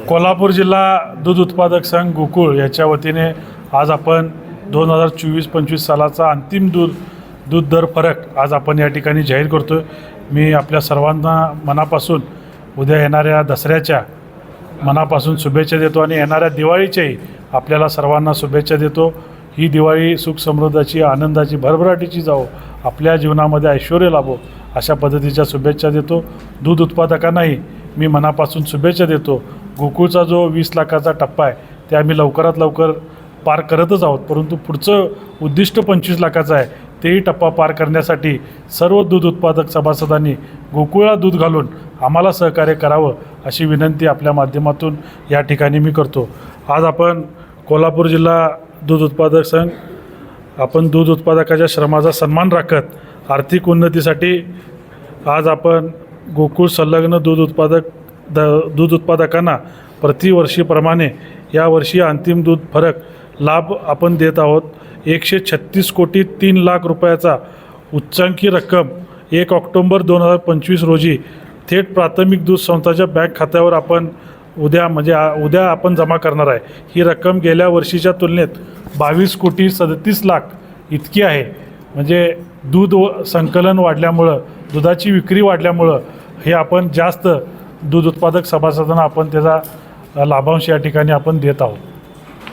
कोल्हापूर जिल्हा दूध उत्पादक संघ गोकुळ याच्या वतीने आज आपण 2024-25 सालाचा अंतिम दूध दर फरक आज आपण या ठिकाणी जाहीर करतो आहे। मी आपल्या सर्वांना मनापासून उद्या येणाऱ्या दसऱ्याच्या मनापासून शुभेच्छा देतो आणि येणाऱ्या दिवाळीच्याही आपल्याला सर्वांना शुभेच्छा देतो। ही दिवाळी सुख समृद्धाची, आनंदाची, भरभराटीची जावो, आपल्या जीवनामध्ये ऐश्वर्य लाभो अशा पद्धतीच्या शुभेच्छा देतो। दूध उत्पादकांनाही मी मनापासून शुभेच्छा देतो। गोकुळचा जो 20 लाखाचा टप्पा आहे ते आम्ही लवकरात लवकर पार करतच आहोत, परंतु पुढचं उद्दिष्ट 25 लाखाचं आहे। तेही टप्पा पार करण्यासाठी सर्व दूध उत्पादक सभासदांनी गोकुळला दूध घालून आम्हाला सहकार्य करावं अशी विनंती आपल्या माध्यमातून या ठिकाणी मी करतो। आज आपण कोल्हापूर जिल्हा दूध उत्पादक संघ आपण दूध उत्पादकाच्या श्रमाचा सन्मान राखत आर्थिक उन्नतीसाठी आज आपण गोकुळ संलग्न दूध उत्पादकांना प्रतिवर्षीप्रमाणे यावर्षी अंतिम दूध फरक लाभ आपण देत आहोत। 136 कोटी 3 लाख रुपयाचा उच्चांकी रक्कम 1 ऑक्टोबर 2025 रोजी थेट प्राथमिक दूध संस्थाच्या बँक खात्यावर आपण उद्या आपण जमा करणार आहे। ही रक्कम गेल्या वर्षीच्या तुलनेत 22 कोटी 37 लाख इतकी आहे। म्हणजे दूध संकलन वाढल्यामुळं, दुधाची विक्री वाढल्यामुळं हे आपण जास्त दूध उत्पादक सभासदांना आपण त्याचा लाभांश या ठिकाणी आपण देत आहोत।